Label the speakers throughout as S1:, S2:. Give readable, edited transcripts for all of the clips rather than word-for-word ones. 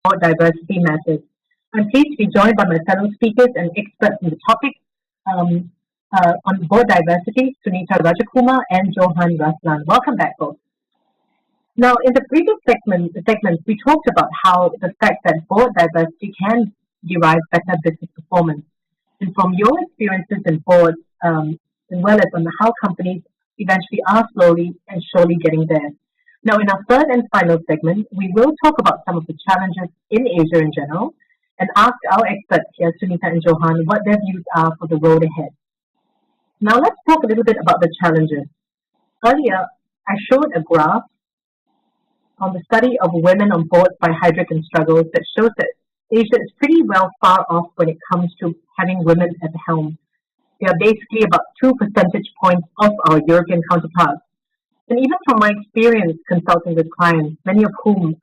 S1: Board Diversity Matters. I'm pleased to be joined by my fellow speakers and experts on the topic um, on board diversity, Sunita Rajakumar and Johan Raslan. Welcome back, folks. Now, in the previous segments, we talked about how the fact that board diversity can derive better business performance. And from your experiences in boards, as well as on how companies eventually are slowly and surely getting there. Now, in our third and final segment, we will talk about some of the challenges in Asia in general and ask our experts here, Sunita and Johan, what their views are for the road ahead. Now, let's talk a little bit about the challenges. Earlier, I showed a graph on the study of women on boards by Heidrick and Struggles that shows that Asia is pretty well far off when it comes to having women at the helm. They are basically about 2 percentage points off our European counterparts. And even from my experience consulting with clients, many of whom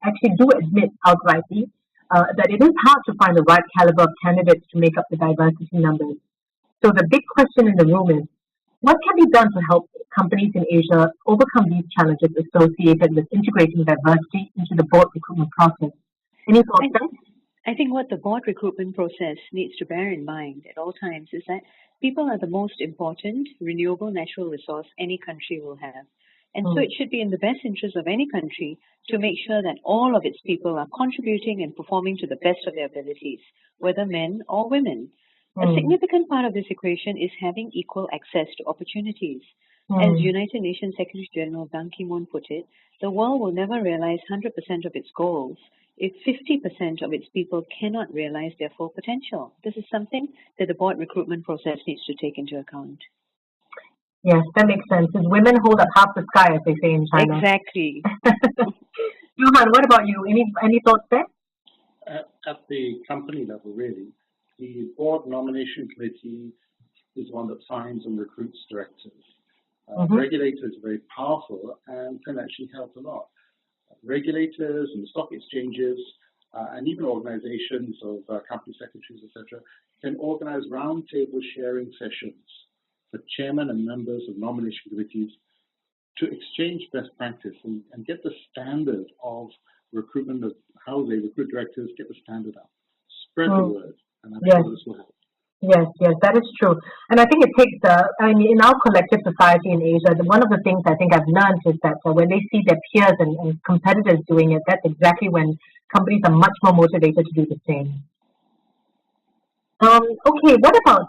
S1: actually do admit outrightly that it is hard to find the right caliber of candidates to make up the diversity numbers. So the big question in the room is, what can be done to help companies in Asia overcome these challenges associated with integrating diversity into the board recruitment process? Any thoughts, guys?
S2: I think what the board recruitment process needs to bear in mind at all times is that people are the most important renewable natural resource any country will have. And so it should be in the best interest of any country to make sure that all of its people are contributing and performing to the best of their abilities, whether men or women. A significant part of this equation is having equal access to opportunities. As United Nations Secretary General Ban Ki-moon put it, the world will never realize 100% of its goals if 50% of its people cannot realize their full potential. This is something that the board recruitment process needs to take into account.
S1: Yes, that makes sense. Because women hold up half the sky, as they say in China.
S2: Exactly.
S1: Johan, what about you? Any thoughts there?
S3: At the company level, really, the board nomination committee is one that finds and recruits directors. Regulators are very powerful and can actually help a lot. Regulators and stock exchanges and even organizations of company secretaries, etc., can organize roundtable sharing sessions for chairmen and members of nomination committees to exchange best practice and get the standard of recruitment, of how they recruit directors, get the standard up. Spread the word, and I'm sure this will help.
S1: Yes, that is true. And I think it takes, in our collective society in Asia, one of the things I think I've learned is that when they see their peers and competitors doing it, that's exactly when companies are much more motivated to do the same. Okay, what about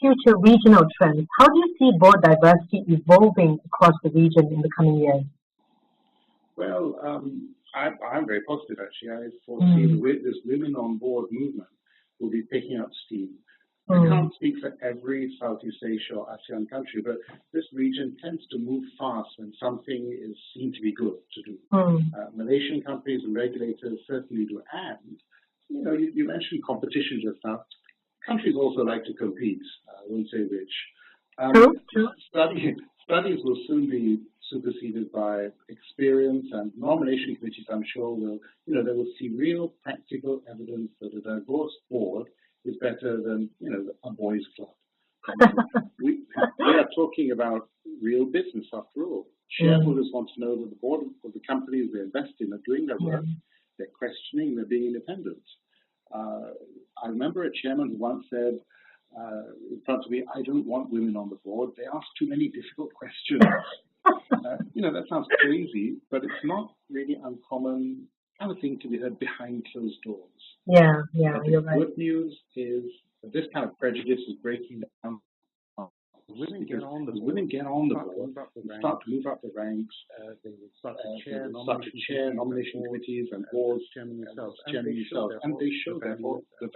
S1: future regional trends? How do you see board diversity evolving across the region in the coming years?
S3: Well, I'm very positive, actually. I foresee this women on board movement will be picking up steam. I can't speak for every Southeast Asia or ASEAN country, but this region tends to move fast when something is seen to be good to do. Malaysian companies and regulators certainly do. And, you mentioned competition just now. Countries also like to compete. I won't say which.
S1: True.
S3: Studies will soon be superseded by experience, and nomination committees, I'm sure, they will see real practical evidence that a diverse board is better than, a boys' club. We are talking about real business after all. Shareholders want to know that the board of the companies they invest in are doing their work, they're questioning, they're being independent. I remember a chairman who once said in front of me, I don't want women on the board. They ask too many difficult questions. That sounds crazy, but it's not really uncommon kind of thing to be heard behind closed doors.
S1: Yeah, you're right.
S3: Good news is that this kind of prejudice is breaking down. Women get on the board, start to move up the ranks, they will start to chair nomination committees and boards, chairman themselves, and they show therefore the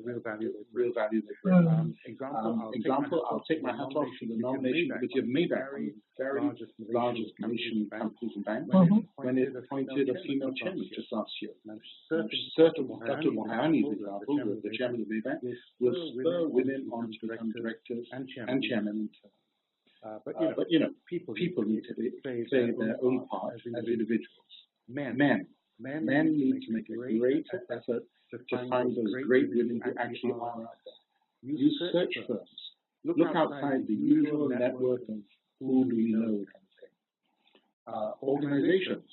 S3: real value they bring. Example, I'll take my hat off to the nomination committee of Maybank, very largest Malaysian companies and banks, when it appointed a female chairman just last year. Certain Mohani's example, the chairman of Maybank, will spur women on to become directors and chairmen. But people need to play their own part as individuals. Men need to make a great effort to find those great women who actually are out there. Use search firms. Look outside the usual network of who do we know kind of thing. Organizations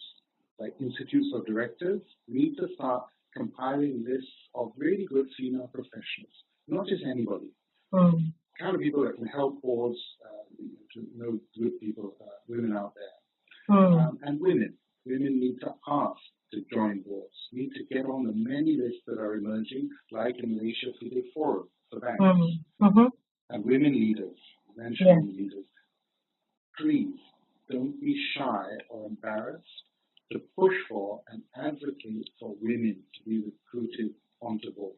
S3: like institutes of directors, need to start compiling lists of really good female professionals, not just anybody. Kind of people that can help boards to know good people, women out there. And women need to ask to join boards, need to get on the many lists that are emerging, like in Malaysia FIDIC Forum for banks. And women leaders, national leaders, please don't be shy or embarrassed to push for and advocate for women to be recruited onto boards.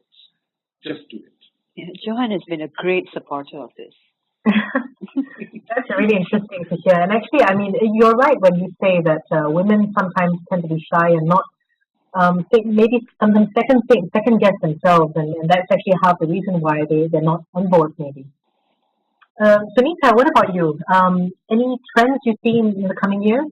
S3: Just do it.
S2: Yeah, Johan has been a great supporter of this.
S1: That's really interesting to hear. And actually, I mean, you're right when you say that women sometimes tend to be shy and not maybe sometimes second guess themselves, and that's actually half the reason why they're not on board maybe. Sunita, what about you? Any trends you see in the coming years?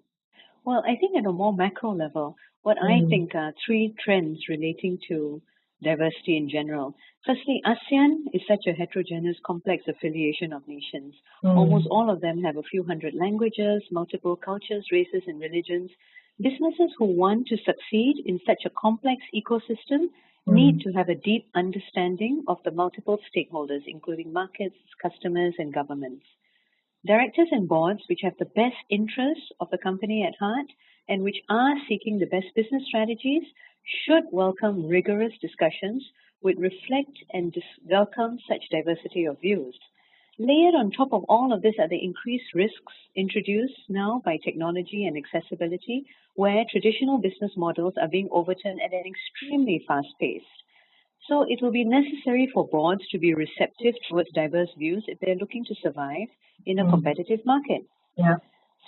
S2: Well, I think at a more macro level, what I think are three trends relating to diversity in general. Firstly, ASEAN is such a heterogeneous, complex affiliation of nations. Almost all of them have a few hundred languages, multiple cultures, races, and religions. Businesses who want to succeed in such a complex ecosystem need to have a deep understanding of the multiple stakeholders, including markets, customers, and governments. Directors and boards which have the best interests of the company at heart and which are seeking the best business strategies should welcome rigorous discussions which reflect and welcome such diversity of views. Layered on top of all of this are the increased risks introduced now by technology and accessibility, where traditional business models are being overturned at an extremely fast pace. So it will be necessary for boards to be receptive towards diverse views if they're looking to survive in a competitive market.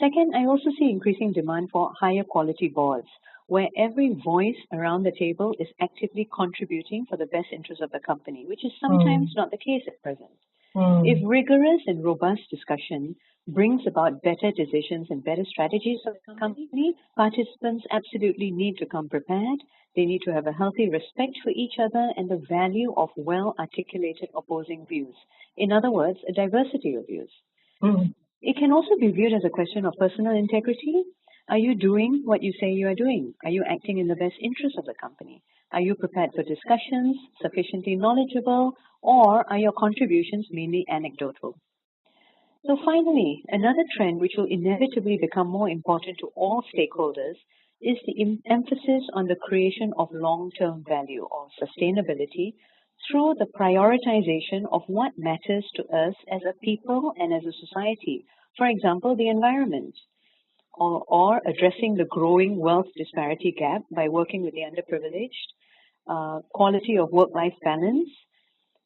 S2: Second, I also see increasing demand for higher quality boards, where every voice around the table is actively contributing for the best interest of the company, which is sometimes not the case at present. If rigorous and robust discussion brings about better decisions and better strategies for the company, participants absolutely need to come prepared. They need to have a healthy respect for each other and the value of well-articulated opposing views. In other words, a diversity of views. It can also be viewed as a question of personal integrity. Are you doing what you say you are doing? Are you acting in the best interest of the company? Are you prepared for discussions, sufficiently knowledgeable, or are your contributions mainly anecdotal? So finally, another trend which will inevitably become more important to all stakeholders is the emphasis on the creation of long-term value or sustainability through the prioritization of what matters to us as a people and as a society. For example, the environment. Or addressing the growing wealth disparity gap by working with the underprivileged, quality of work-life balance.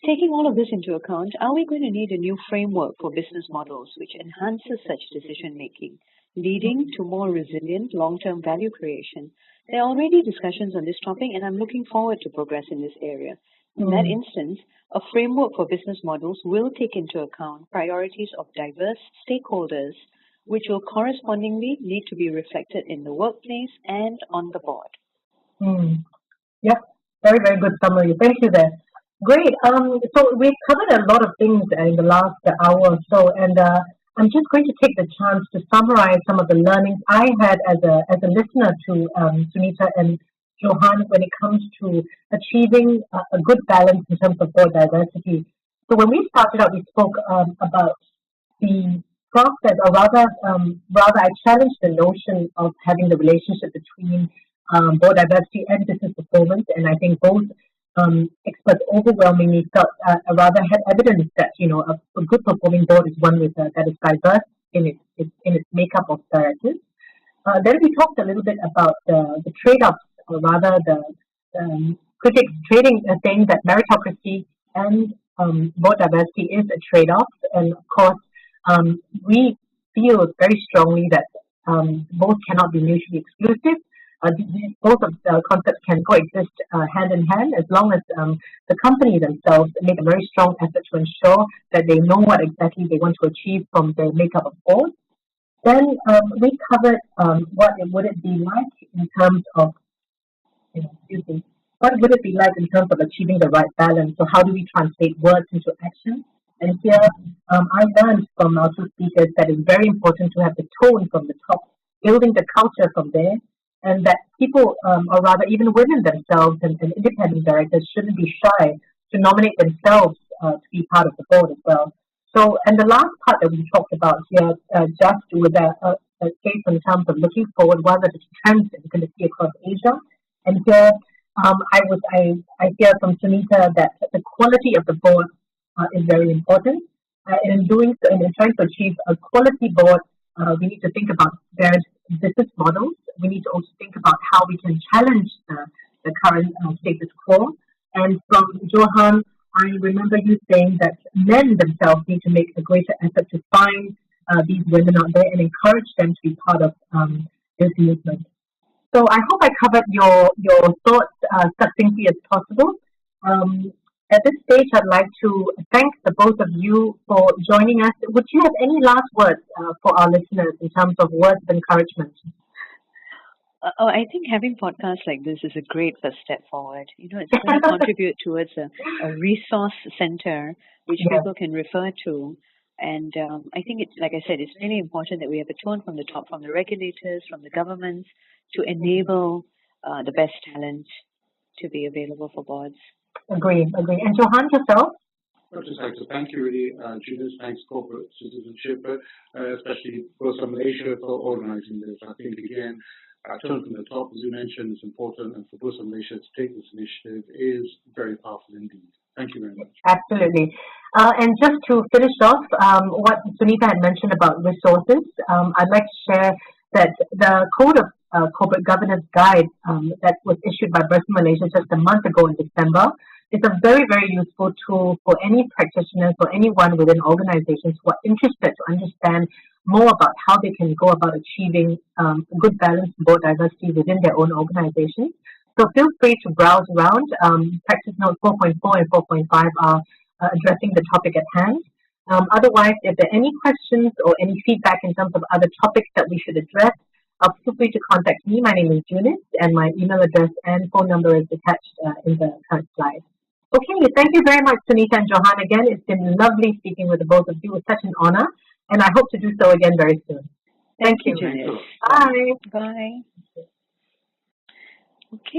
S2: Taking all of this into account, are we going to need a new framework for business models which enhances such decision-making, leading to more resilient long-term value creation? There are already discussions on this topic, and I'm looking forward to progress in this area. In that instance, a framework for business models will take into account priorities of diverse stakeholders, which will correspondingly need to be reflected in the workplace and on the board.
S1: Yep, very, very good summary. Thank you there. Great. So we've covered a lot of things in the last hour or so, and I'm just going to take the chance to summarize some of the learnings I had as a listener to Sunita and Johan when it comes to achieving a good balance in terms of board diversity. So when we started out, we spoke about the process, or rather I challenged the notion of having the relationship between board diversity and business performance, and I think both experts overwhelmingly felt, rather had evidence that a good performing board is one with that is diverse in its makeup of directors. Then we talked a little bit about the trade-offs, or rather the critics saying that meritocracy and board diversity is a trade-off, and of course. We feel very strongly that both cannot be mutually exclusive. Both of the concepts can coexist hand in hand as long as the company themselves make a very strong effort to ensure that they know what exactly they want to achieve from the makeup of boards. Then we covered what would it be like in terms of, what would it be like in terms of achieving the right balance? So how do we translate words into action? And here, I learned from our two speakers that it's very important to have the tone from the top, building the culture from there, and that people, or rather even women themselves and independent directors shouldn't be shy to nominate themselves to be part of the board as well. So, and the last part that we talked about here, just with a case in terms of looking forward, what are the trends that we're going to see across Asia. And here, I hear from Sunita that the quality of the board is very important. And in doing so, and in trying to achieve a quality board, we need to think about various business models. We need to also think about how we can challenge the current status quo. And from Johan, I remember you saying that men themselves need to make a greater effort to find these women out there and encourage them to be part of this movement. So I hope I covered your thoughts succinctly as possible. At this stage, I'd like to thank the both of you for joining us. Would you have any last words for our listeners in terms of words of encouragement?
S2: I think having podcasts like this is a great first step forward. You know, it's going to contribute towards a resource center which people can refer to. And I think it's, like I said, it's really important that we have a tone from the top, from the regulators, from the governments, to enable the best talent to be available for boards.
S1: Agree. And Johan, yourself?
S3: I'd just like to thank you really, Judith, thanks Corporate Citizenship, especially Bursa Malaysia for organizing this. I think, again, tone from the top, as you mentioned, is important, and for Bursa Malaysia to take this initiative is very powerful indeed. Thank you very much.
S1: Absolutely. And just to finish off, what Sunita had mentioned about resources, I'd like to share that the Code of Corporate Governance Guide that was issued by Bursa Malaysia just a month ago in December is a very, very useful tool for any practitioners or anyone within organizations who are interested to understand more about how they can go about achieving a good balance in board diversity within their own organizations. So feel free to browse around. Practice Note 4.4 and 4.5 are addressing the topic at hand. Otherwise, if there are any questions or any feedback in terms of other topics that we should address, feel free to contact me. My name is Eunice, and my email address and phone number is attached in the current slide. Okay, thank you very much, Sunita and Johan. Again, it's been lovely speaking with the both of you. It's such an honor, and I hope to do so again very soon. Thank you.
S2: Eunice.
S1: Bye.
S2: Bye. Okay.